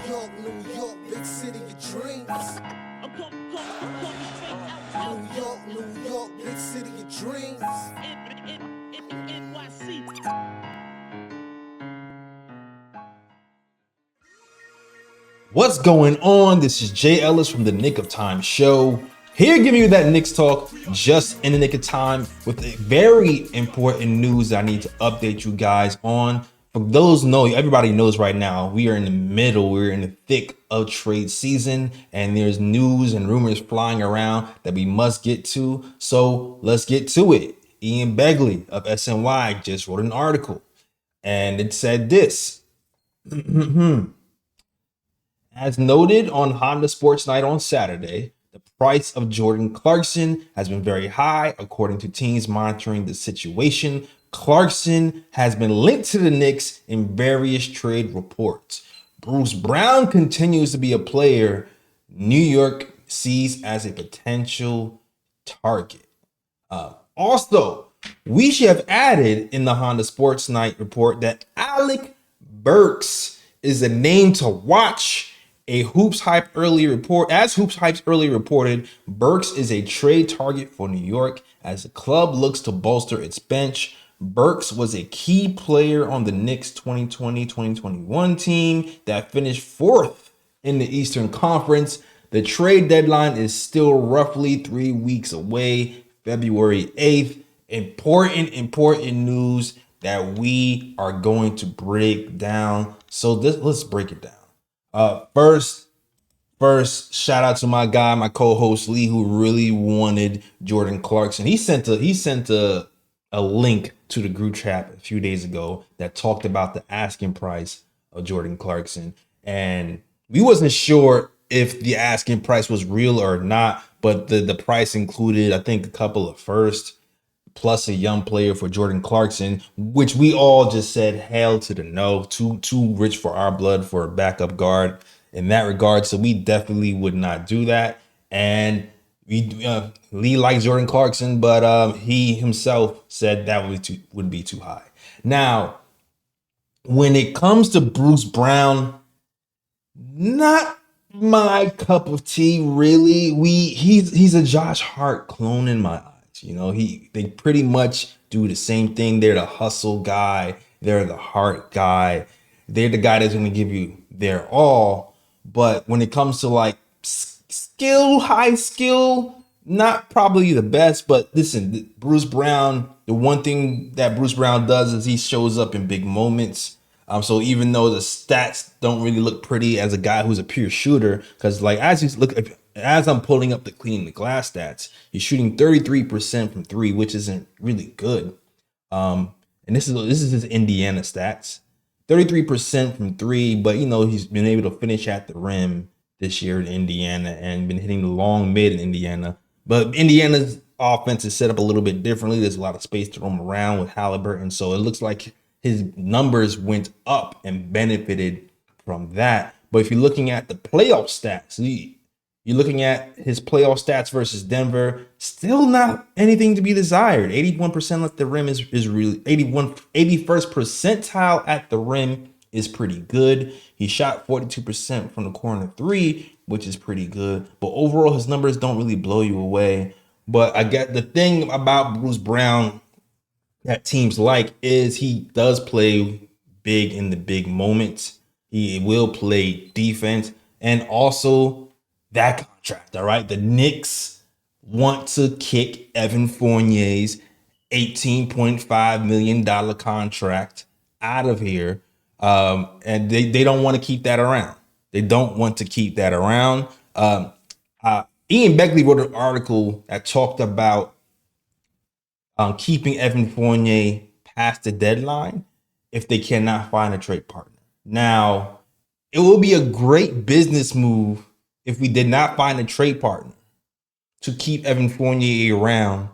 New York, big city of dreams. New York, big city of dreams. What's going on? This is Jay Ellis from the Nick of Time show. Here giving you that Knicks talk just in the nick of time with a very important news I need to update you guys on. For those know, everybody knows right now, we're in the thick of trade season, and there's news and rumors flying around that we must get to. So let's get to it. Ian Begley of SNY just wrote an article, and it said this. As noted on Honda Sports Night on Saturday, the price of Jordan Clarkson has been very high, according to teams monitoring the situation. Clarkson has been linked to the Knicks in various trade reports. Bruce Brown continues to be a player New York sees as a potential target. Also, we should have added in the Honda Sports Night report that Alec Burks is a name to watch. As Hoops Hype earlier reported, Burks is a trade target for New York as the club looks to bolster its bench. Burks was a key player on the Knicks 2020-2021 team that finished fourth in the Eastern Conference. The trade deadline is still roughly 3 weeks away, February 8th. Important news that we are going to break down. So let's break it down. First, shout out to my guy, my co-host Lee, who really wanted Jordan Clarkson. He sent a link to the group chat a few days ago that talked about the asking price of Jordan Clarkson, and we wasn't sure if the asking price was real or not, but the price included, I think, a couple of firsts plus a young player for Jordan Clarkson, which we all just said hell to the no. Too rich for our blood for a backup guard in that regard. So we definitely would not do that. And Lee likes Jordan Clarkson, but he himself said that would be too high. Now, when it comes to Bruce Brown, not my cup of tea, really. He's a Josh Hart clone in my eyes. You know, they pretty much do the same thing. They're the hustle guy. They're the heart guy. They're the guy that's going to give you their all. But when it comes to like high skill, not probably the best. But listen, Bruce Brown, the one thing that Bruce Brown does is he shows up in big moments. So even though the stats don't really look pretty as a guy who's a pure shooter, because like as I'm pulling up the cleaning the glass stats, he's shooting 33% from three, which isn't really good. And this is his Indiana stats, 33% from three, but he's been able to finish at the rim this year in Indiana and been hitting the long mid in Indiana. But Indiana's offense is set up a little bit differently. There's a lot of space to roam around with Halliburton, so it looks like his numbers went up and benefited from that. But if you're looking at the playoff stats, you're looking at his playoff stats versus Denver, still not anything to be desired. 81% at the rim is really 81st percentile at the rim is pretty good. He shot 42% from the corner three, which is pretty good. But overall, his numbers don't really blow you away. But I get the thing about Bruce Brown that teams like is he does play big in the big moments. He will play defense, and also that contract. All right, the Knicks want to kick Evan Fournier's $18.5 million contract out of here, and they don't want to keep that around. They don't want to keep that around. Ian Begley wrote an article that talked about keeping Evan Fournier past the deadline if they cannot find a trade partner. Now, it will be a great business move if we did not find a trade partner to keep Evan Fournier around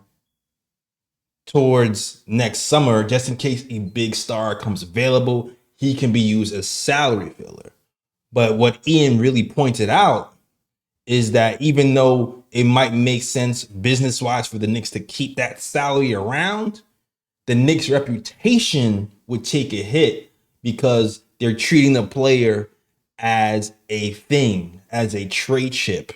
towards next summer, just in case a big star comes available, he can be used as salary filler. But what Ian really pointed out is that even though it might make sense business-wise for the Knicks to keep that salary around, the Knicks' reputation would take a hit because they're treating the player as a thing, as a trade chip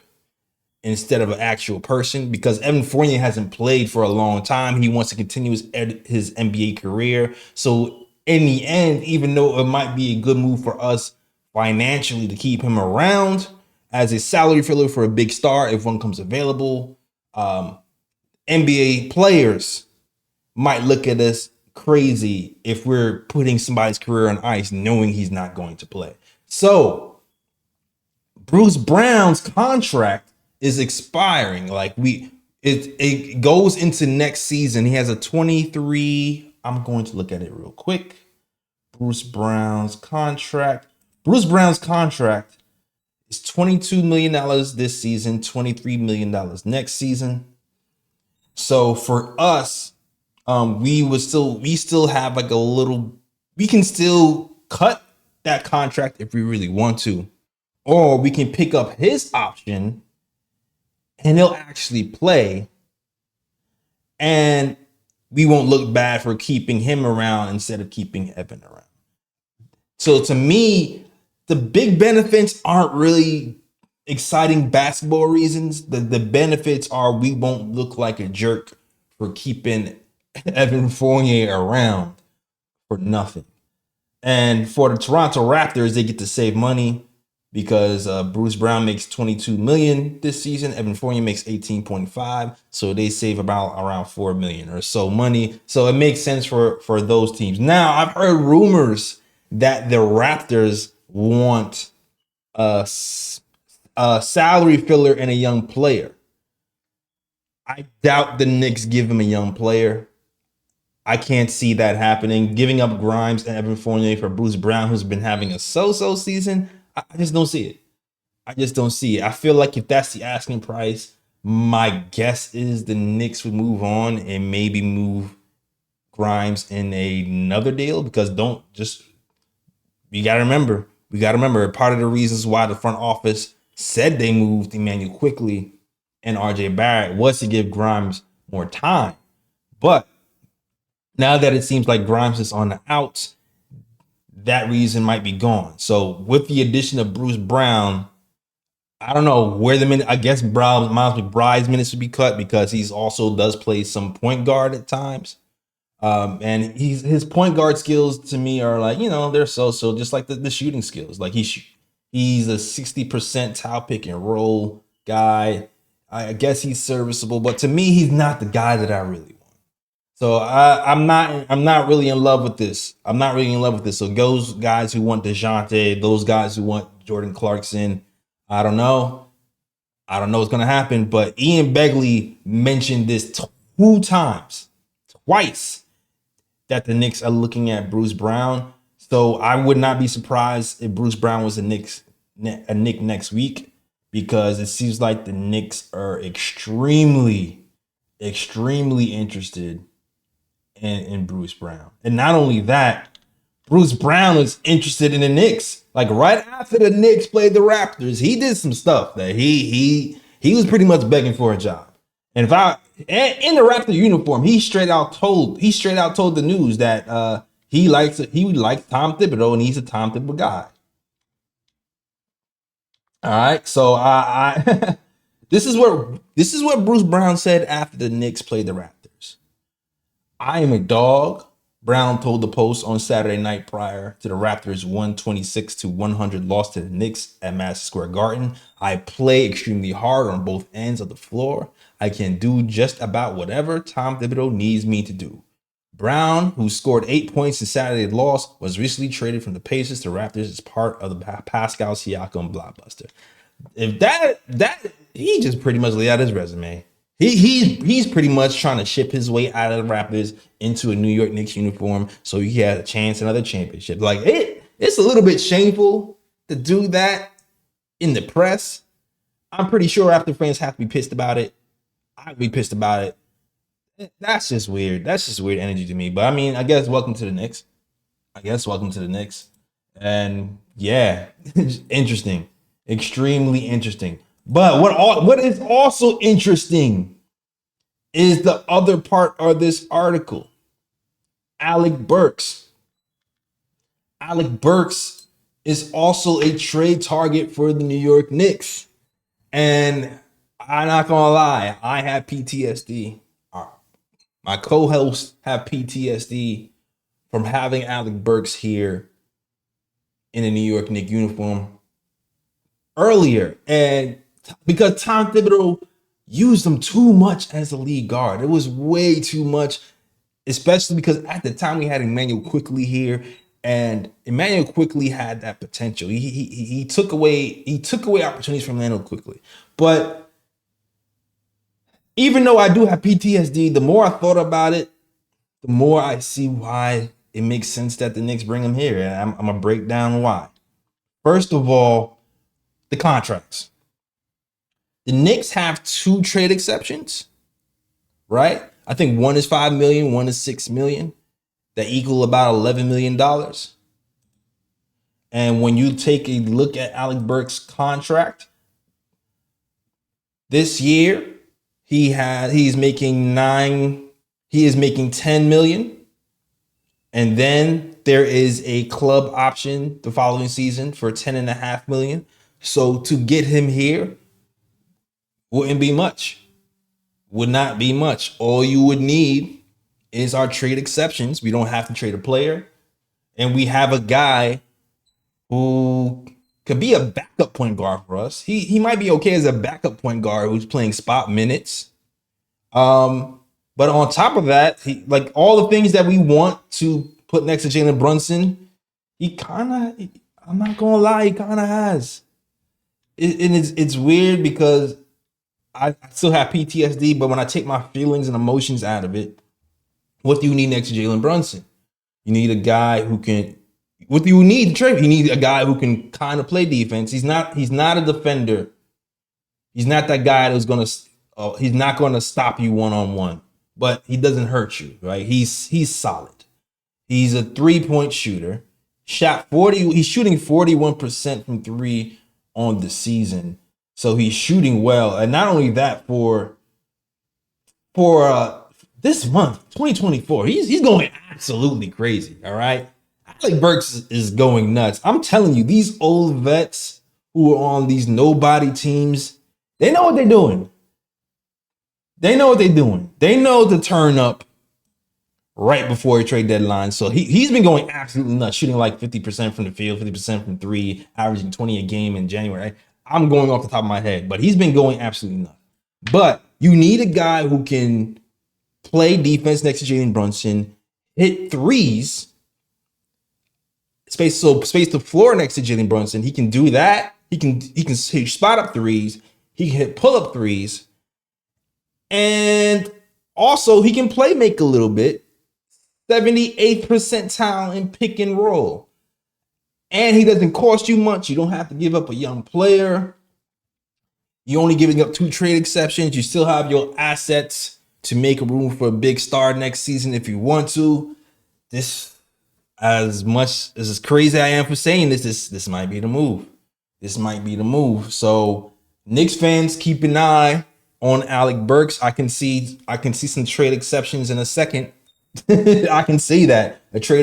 instead of an actual person, because Evan Fournier hasn't played for a long time. He wants to continue his NBA career. So in the end, even though it might be a good move for us financially to keep him around as a salary filler for a big star if one comes available, NBA players might look at us crazy if we're putting somebody's career on ice knowing he's not going to play. So Bruce Brown's contract is expiring. It goes into next season. He has a 23. I'm going to look at it real quick. Bruce Brown's contract. Bruce Brown's contract is $22 million this season, $23 million next season. So for us, we still have like a little, we can still cut that contract if we really want to, or we can pick up his option and he'll actually play, and we won't look bad for keeping him around instead of keeping Evan around. So to me, the big benefits aren't really exciting basketball reasons. The benefits are we won't look like a jerk for keeping Evan Fournier around for nothing. And for the Toronto Raptors, they get to save money because Bruce Brown makes $22 million this season. Evan Fournier makes $18.5. So they save around $4 million or so money. So it makes sense for those teams. Now, I've heard rumors that the Raptors want a salary filler and a young player. I doubt the Knicks give him a young player. I can't see that happening. Giving up Grimes and Evan Fournier for Bruce Brown, who's been having a so-so season, I just don't see it. I just don't see it. I feel like if that's the asking price, my guess is the Knicks would move on and maybe move Grimes in another deal, because we got to remember, part of the reasons why the front office said they moved Emmanuel Quickly and RJ Barrett was to give Grimes more time. But now that it seems like Grimes is on the outs, that reason might be gone. So with the addition of Bruce Brown, I don't know where I guess Miles McBride's minutes would be cut, because he's also does play some point guard at times. And his point guard skills to me are like, they're so just like the shooting skills. Like he's a 60% pick and roll guy. I guess he's serviceable, but to me, he's not the guy that I really want. So I'm not really in love with this. So those guys who want DeJounte, those guys who want Jordan Clarkson, I don't know what's going to happen. But Ian Begley mentioned this twice, that the Knicks are looking at Bruce Brown. So I would not be surprised if Bruce Brown was a Knick next week, because it seems like the Knicks are extremely, extremely interested in Bruce Brown. And not only that, Bruce Brown is interested in the Knicks. Like right after the Knicks played the Raptors, he did some stuff that he was pretty much begging for a job. And in the Raptor uniform, he straight out told the news that he likes Tom Thibodeau and he's a Tom Thibodeau guy. All right, so I this is what Bruce Brown said after the Knicks played the Raptors. I am a dog, Brown told the Post on Saturday night prior to the Raptors' 126-100 loss to the Knicks at Madison Square Garden. I play extremely hard on both ends of the floor. I can do just about whatever Tom Thibodeau needs me to do. Brown, who scored 8 points in Saturday's loss, was recently traded from the Pacers to Raptors as part of the Pascal Siakam blockbuster. If that he just pretty much laid out his resume. He's pretty much trying to ship his way out of the Raptors into a New York Knicks uniform so he had a chance at another championship. Like it's a little bit shameful to do that in the press. I'm pretty sure Raptor fans have to be pissed about it. I'd be pissed about it. That's just weird. That's just weird energy to me. But I mean, I guess welcome to the Knicks. And yeah, interesting. Extremely interesting. But what is also interesting is the other part of this article. Alec Burks. Alec Burks is also a trade target for the New York Knicks. And I'm not gonna lie, I have PTSD. My co-hosts have PTSD from having Alec Burks here in a New York Knicks uniform earlier. And because Tom Thibodeau used him too much as a lead guard. It was way too much, especially because at the time we had Emmanuel Quickly here, and Emmanuel Quickly had that potential. He took away opportunities from Emmanuel Quickly. But even though I do have PTSD, the more I thought about it, the more I see why it makes sense that the Knicks bring him here. And I'm gonna break down why. First of all, the contracts. The Knicks have 2 trade exceptions, right? I think one is $5 million, one is $6 million. That equal about $11 million. And when you take a look at Alec Burks' contract, this year he is making $10 million. And then there is a club option the following season for $10.5 million. So to get him here wouldn't be much. Would not be much. All you would need is our trade exceptions. We don't have to trade a player. And we have a guy who could be a backup point guard for us. He might be okay as a backup point guard who's playing spot minutes. But on top of that, like all the things that we want to put next to Jalen Brunson, I'm not gonna lie, he kind of has. It's weird because I still have PTSD, but when I take my feelings and emotions out of it, what do you need next to Jalen Brunson? You need a guy who can. What do you need, Trey? You need a guy who can kind of play defense. He's not a defender. He's not that guy that's gonna. He's not gonna stop you one-on-one, but he doesn't hurt you, right? He's solid. He's a 3-point shooter. Shot 40. He's shooting 41% from 3 on the season. So he's shooting well. And not only that, for this month, 2024, he's going absolutely crazy. All right. Alec Burks is going nuts. I'm telling you, these old vets who are on these nobody teams, they know what they're doing. They know what they're doing. They know to turn up right before a trade deadline. So he's been going absolutely nuts, shooting like 50% from the field, 50% from 3, averaging 20 a game in January. I'm going off the top of my head, but he's been going absolutely nuts. But you need a guy who can play defense next to Jalen Brunson, hit threes, space the floor next to Jalen Brunson. He can do that. He can hit spot up threes. He can hit pull up threes, and also he can play make a little bit. 78th percentile in pick and roll. And he doesn't cost you much. You don't have to give up a young player. You're only giving up 2 trade exceptions. You still have your assets to make room for a big star next season if you want to. This, as much as crazy I am for saying this might be the move. This might be the move. So Knicks fans, keep an eye on Alec Burks. I can see some trade exceptions in a second. I can see that.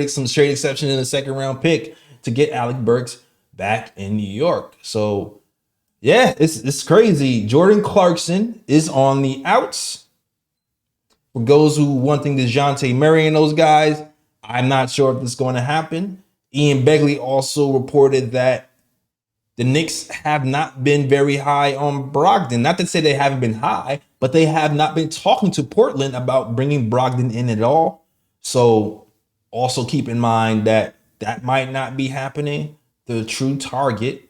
Some trade exception in the 2nd round pick to get Alec Burks back in New York. So yeah, it's crazy. Jordan Clarkson is on the outs. For those who wanting DeJounte Murray and those guys, I'm not sure if this is going to happen. Ian Begley also reported that the Knicks have not been very high on Brogdon. Not to say they haven't been high, but they have not been talking to Portland about bringing Brogdon in at all. So also keep in mind that might not be happening. The true target,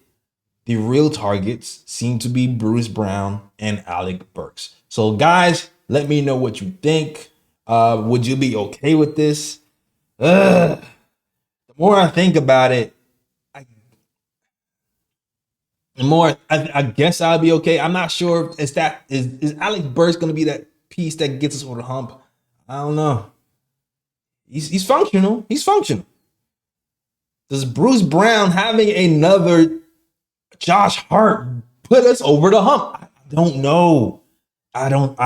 the real targets seem to be Bruce Brown and Alec Burks. So guys, let me know what you think. Would you be okay with this? The more I think about it, the more I guess I'll be okay. I'm not sure is Alec Burks going to be that piece that gets us over the hump. I don't know. He's functional. He's functional. Does Bruce Brown having another Josh Hart put us over the hump? I don't know. I don't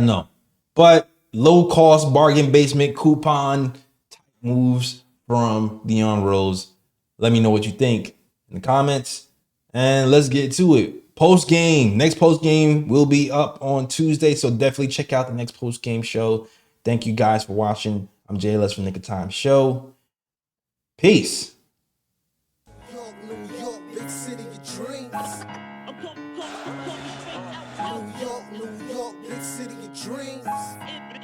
know. But low cost bargain basement coupon type moves from Leon Rose Let me know what you think in the comments, and let's get to it. Post game. Next post game will be up on Tuesday, so definitely check out the next post game show. Thank you guys for watching. I'm JLS from Nick of Time Show. Peace. New York, big city of dreams. New York, big city of dreams.